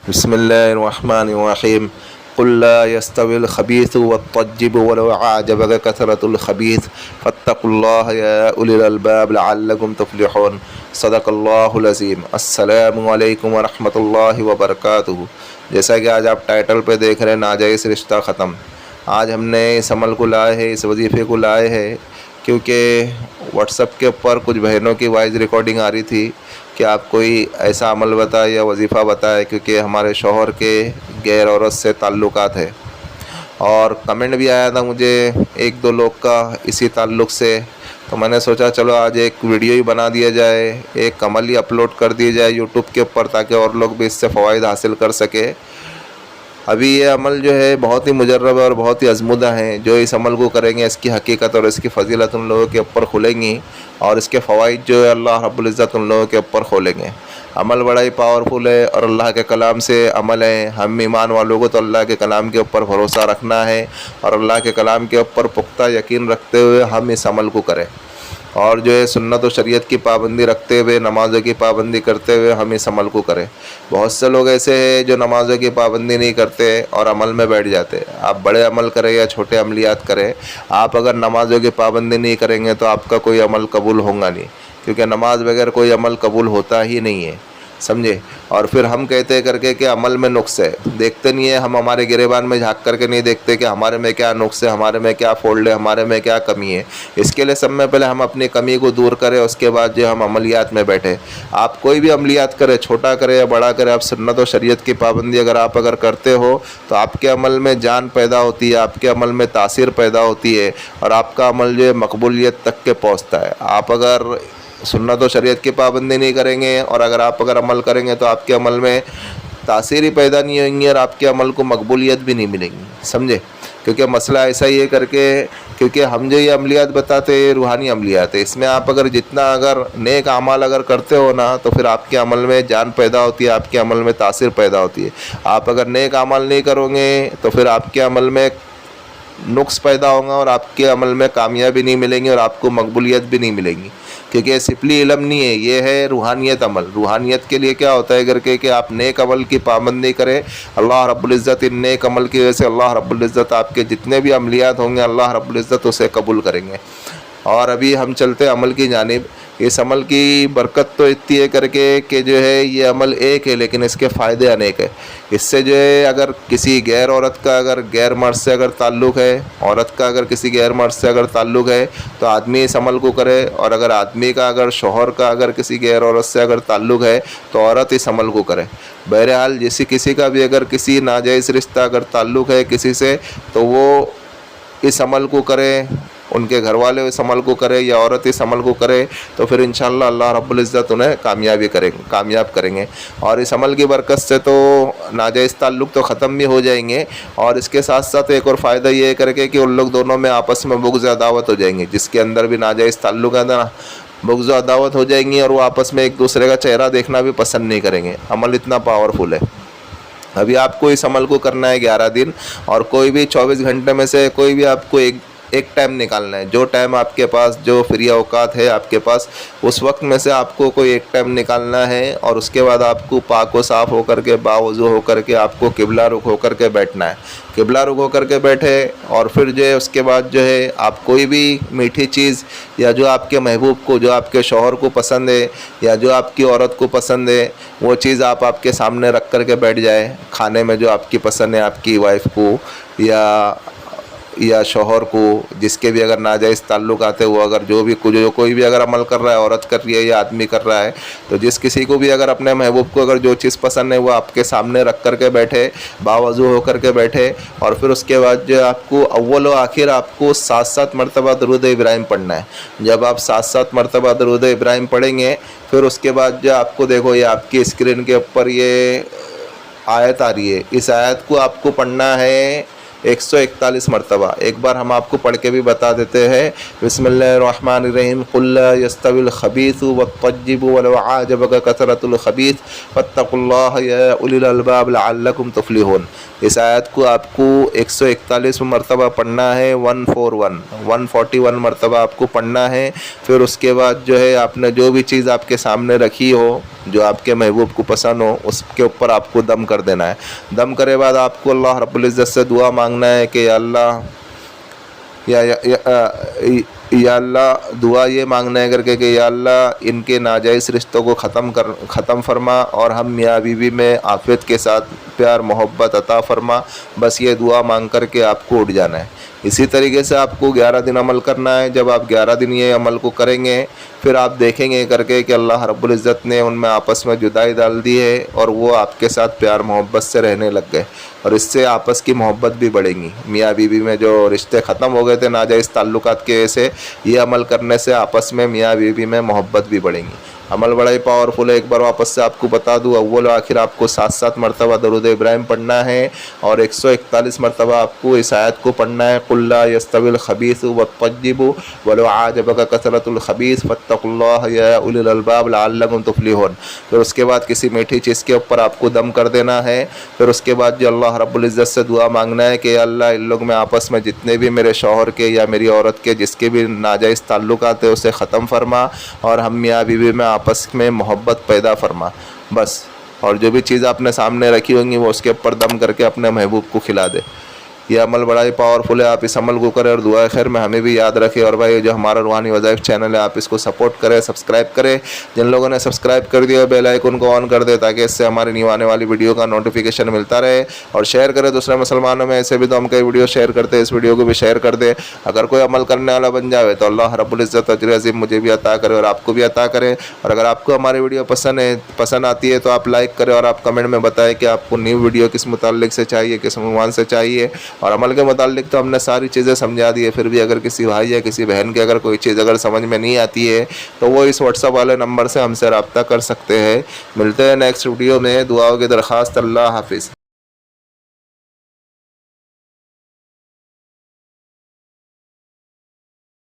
بسم اللہ الرحمن الرحیم قل لا يستوي الخبيث والطيب ولو أعجبك كثرة الخبيث فاتقوا الله يا أولي الألباب لعلكم تفلحون صدق اللہ العظیم۔ السلام علیکم ورحمۃ اللہ وبرکاتہ۔ جیسا کہ آج آپ ٹائٹل پہ دیکھ رہے ہیں ناجائز رشتہ ختم، آج ہم نے اس عمل کو لائے ہیں، اس وظیفے کو لائے ہیں کیونکہ واٹس ایپ کے اوپر کچھ بہنوں کی وائس ریکارڈنگ آ رہی تھی کہ آپ کوئی ایسا عمل بتائے یا وظیفہ بتائے، کیونکہ ہمارے شوہر کے غیر عورت سے تعلقات ہے۔ اور کمنٹ بھی آیا تھا مجھے ایک دو لوگ کا اسی تعلق سے، تو میں نے سوچا چلو آج ایک ویڈیو ہی بنا دیا جائے، ایک عمل ہی اپلوڈ کر دی جائے یوٹیوب کے اوپر، تاکہ اور لوگ بھی اس سے فوائد حاصل کر سکے۔ ابھی یہ عمل جو ہے بہت ہی مجرب اور بہت ہی آزمودہ ہیں، جو اس عمل کو کریں گے اس کی حقیقت اور اس کی فضیلت ان لوگوں کے اوپر کھلیں گی، اور اس کے فوائد جو ہے اللہ رب العزت ان لوگوں کے اوپر کھولیں گے۔ عمل بڑا ہی پاورفل ہے اور اللہ کے کلام سے عمل ہے۔ ہم ایمان والوں کو تو اللہ کے کلام کے اوپر بھروسہ رکھنا ہے، اور اللہ کے کلام کے اوپر پختہ یقین رکھتے ہوئے ہم اس عمل کو کریں، اور جو ہے سنت و شریعت کی پابندی رکھتے ہوئے، نمازوں کی پابندی کرتے ہوئے ہم اس عمل کو کریں۔ بہت سے لوگ ایسے ہیں جو نمازوں کی پابندی نہیں کرتے اور عمل میں بیٹھ جاتے۔ آپ بڑے عمل کریں یا چھوٹے عملیات کریں، آپ اگر نمازوں کی پابندی نہیں کریں گے تو آپ کا کوئی عمل قبول ہوگا نہیں، کیونکہ نماز بغیر کوئی عمل قبول ہوتا ہی نہیں ہے، سمجھے۔ اور پھر ہم کہتے کر کے کہ عمل میں نقص ہے، دیکھتے نہیں ہے، ہم ہمارے گریبان میں جھانک کر کے نہیں دیکھتے کہ ہمارے میں کیا نقص ہے، ہمارے میں کیا فالٹ ہے، ہمارے میں کیا کمی ہے۔ اس کے لیے سب میں پہلے ہم اپنی کمی کو دور کریں، اس کے بعد جو ہم عملیات میں بیٹھے۔ آپ کوئی بھی عملیات کریں، چھوٹا کرے یا بڑا کرے، آپ سنت و شریعت کی پابندی اگر کرتے ہو تو آپ کے عمل میں جان پیدا ہوتی ہے، آپ کے عمل میں تاثیر پیدا ہوتی ہے، اور آپ کا عمل جو ہے مقبولیت تک کے پہنچتا ہے۔ آپ اگر سنت و شریعت کی پابندی نہیں کریں گے اور اگر عمل کریں گے تو آپ کے عمل میں تاثیر ہی پیدا نہیں ہویں گی، اور آپ کے عمل کو مقبولیت بھی نہیں ملے گی، سمجھے۔ کیونکہ مسئلہ ایسا ہی ہے کیونکہ ہم جو یہ عملیات بتاتے ہیں روحانی عملیات ہے، اس میں آپ جتنا نیک اعمال کرتے ہو نا، تو پھر آپ کے عمل میں جان پیدا ہوتی ہے، آپ کے عمل میں تاثیر پیدا ہوتی ہے۔ آپ اگر نیک اعمال نہیں کرو گے تو پھر آپ کے عمل میں نقص پیدا ہوگا، اور آپ کے عمل میں کامیابی نہیں ملیں گی، اور آپ کو مقبولیت بھی نہیں ملے گی، کیونکہ یہ سپلی علم نہیں ہے، یہ ہے روحانیت عمل۔ روحانیت کے لیے کیا ہوتا ہے کہ آپ نیک عمل کی پابندی کریں، اللہ رب العزت ان نیک عمل کی وجہ سے اللہ رب العزت آپ کے جتنے بھی عملیات ہوں گے اللہ رب العزت اسے قبول کریں گے۔ اور ابھی ہم چلتے عمل کی جانب۔ اس عمل کی برکت تو اتنی ہے کہ جو ہے یہ عمل ایک ہے، لیکن اس کے فائدے انیک ہے۔ اس سے جو ہے اگر کسی غیر عورت کا غیر مرد سے تعلق ہے، عورت کا کسی غیر مرد سے تعلق ہے تو آدمی اس عمل کو کرے، اور اگر آدمی کا شوہر کا کسی غیر عورت سے تعلق ہے تو عورت اس عمل کو کرے۔ بہرحال کسی کا بھی کسی ناجائز رشتہ تعلق ہے کسی سے، تو وہ اس عمل کو کرے، ان کے گھر والے اس عمل کو کرے یا عورت اس عمل کو کرے، تو پھر انشاءاللہ اللہ رب العزت انہیں کامیاب کریں گے۔ اور اس عمل کی برکت سے تو ناجائز تعلق تو ختم بھی ہو جائیں گے، اور اس کے ساتھ ساتھ ایک اور فائدہ یہ کہ ان لوگ دونوں میں آپس میں بغض عداوت ہو جائیں گے، جس کے اندر بھی ناجائز تعلق ہے نا، بغض عداوت ہو جائیں گی، اور وہ آپس میں ایک دوسرے کا چہرہ دیکھنا بھی پسند نہیں کریں گے۔ عمل اتنا پاورفل ہے۔ ابھی آپ کو اس عمل کو کرنا ہے 11 دن، اور کوئی بھی 24 گھنٹے میں سے کوئی بھی آپ کو ایک ٹائم نکالنا ہے، جو ٹائم آپ کے پاس، جو فری اوقات ہے آپ کے پاس، اس وقت میں سے آپ کو کوئی ایک ٹائم نکالنا ہے، اور اس کے بعد آپ کو پاک و صاف ہو کر کے، باوضو ہو کر کے آپ کو قبلہ رخ ہو کر کے بیٹھنا ہے۔ قبلہ رخ ہو کر کے بیٹھے، اور پھر جو ہے اس کے بعد جو ہے آپ کوئی بھی میٹھی چیز، یا جو آپ کے محبوب کو، جو آپ کے شوہر کو پسند ہے، یا جو آپ کی عورت کو پسند ہے، وہ چیز آپ کے سامنے رکھ کر کے بیٹھ جائے، کھانے میں جو آپ کی پسند ہے، آپ کی وائف کو یا شوہر کو، جس کے بھی ناجائز تعلق آتے، وہ جو کوئی بھی عمل کر رہا ہے، عورت کر رہی ہے یا آدمی کر رہا ہے، تو جس کسی کو بھی اپنے محبوب کو جو چیز پسند ہے وہ آپ کے سامنے رکھ کر کے بیٹھے، باوضو ہو کر کے بیٹھے، اور پھر اس کے بعد جو آپ کو اول و آخر آپ کو 7 مرتبہ درود ابراہیم پڑھنا ہے۔ جب آپ 7 مرتبہ درود ابراہیم پڑھیں گے، پھر اس کے بعد جو آپ کو دیکھو، یہ آپ کی اسکرین کے اوپر یہ آیت آ رہی ہے، اس آیت کو آپ کو پڑھنا ہے 141 مرتبہ۔ ایک بار ہم آپ کو پڑھ کے بھی بتا دیتے ہیں۔ بسم اللہ الرحمن الرحیم قل لا يستوي الخبيث والطيب ولو أعجبك كثرة الخبيث فاتقوا الله يا أولي الألباب لعلكم تفلحون۔ اس آیت کو آپ کو 141 مرتبہ پڑھنا ہے، 141 مرتبہ آپ کو پڑھنا ہے۔ پھر اس کے بعد جو ہے آپ نے جو بھی چیز آپ کے سامنے رکھی ہو، جو آپ کے محبوب کو پسند ہو اس کے اوپر آپ کو دم کر دینا ہے۔ دم کرے بعد آپ کو اللہ رب العزت سے دعا مانگنا ہے کہ یا اللہ یا اللہ، دعا یہ مانگنا ہے کر کے کہ یا اللہ ان کے ناجائز رشتوں کو ختم فرما اور ہم میاں بیوی میں عافیت کے ساتھ پیار محبت عطا فرما۔ بس یہ دعا مانگ کر کے آپ کو اٹھ جانا ہے۔ اسی طریقے سے آپ کو 11 دن عمل کرنا ہے۔ جب آپ 11 دن یہ عمل کو کریں گے پھر آپ دیکھیں گے کر کے کہ اللہ رب العزت نے ان میں آپس میں جدائی ڈال دی ہے اور وہ آپ کے ساتھ پیار محبت سے رہنے لگ گئے، اور اس سے آپس کی محبت بھی بڑھیں گی۔ میاں بیوی میں جو رشتے ختم ہو گئے تھے ناجائز تعلقات کے وجہ سے، یہ عمل کرنے سے آپس میں میاں بیوی میں محبت بھی بڑھیں گی۔ عمل بڑا ہی پاورفل ہے۔ ایک بار واپس سے آپ کو بتا دوں، اول و آخر آپ کو 7 مرتبہ درود ابراہیم پڑھنا ہے اور 141 مرتبہ آپ کو اس آیت کو پڑھنا ہے، قل لا یستوی الخبیث والطیب ولو اعجبک کثرۃ الخبیث فاتقوا اللہ یا اولی الالباب لعلکم تفلحون۔ پھر اس کے بعد کسی میٹھی چیز کے اوپر آپ کو دم کر دینا ہے۔ پھر اس کے بعد جو اللہ رب العزت سے دعا مانگنا ہے کہ یا اللہ ان لوگ میں آپس میں جتنے بھی میرے شوہر کے یا میری عورت کے جس کے بھی ناجائز تعلقات ہیں اسے ختم فرما اور ہم میاں بیوی میں آپس میں محبت پیدا فرما۔ بس، اور جو بھی چیز آپ نے سامنے رکھی ہوں گی وہ اس کے اوپر دم کر کے اپنے محبوب کو کھلا دے۔ یہ عمل بڑا ہی پاورفل ہے، آپ اس عمل کو کریں اور دعائے خیر میں ہمیں بھی یاد رکھیں۔ اور بھائی جو ہمارا روحانی وظائف چینل ہے آپ اس کو سپورٹ کریں، سبسکرائب کریں۔ جن لوگوں نے سبسکرائب کر دیا بیل آئیکن کو آن کر دے تاکہ اس سے ہماری نیو آنے والی ویڈیو کا نوٹیفیکیشن ملتا رہے، اور شیئر کریں دوسرے مسلمانوں میں۔ ایسے بھی تو ہم کئی ویڈیو شیئر کرتے ہیں، اس ویڈیو کو بھی شیئر کر دے۔ اگر کوئی عمل کرنے والا بن جاوے تو اللہ رب العزت اجر عظیم مجھے بھی عطا کرے اور آپ کو بھی عطا کرے۔ اور اگر آپ کو ہماری ویڈیو پسند آتی ہے تو آپ لائک کریں اور آپ کمنٹ میں بتائیں کہ آپ کو نیو ویڈیو کس متعلق سے چاہیے، کس عنوان سے چاہیے۔ اور عمل کے متعلق تو ہم نے ساری چیزیں سمجھا دی ہے، پھر بھی اگر کسی بھائی یا کسی بہن کے اگر کوئی چیز اگر سمجھ میں نہیں آتی ہے تو وہ اس واٹس ایپ والے نمبر سے ہم سے رابطہ کر سکتے ہیں۔ ملتے ہیں نیکسٹ ویڈیو میں، دعاؤں کی درخواست۔ اللہ حافظ۔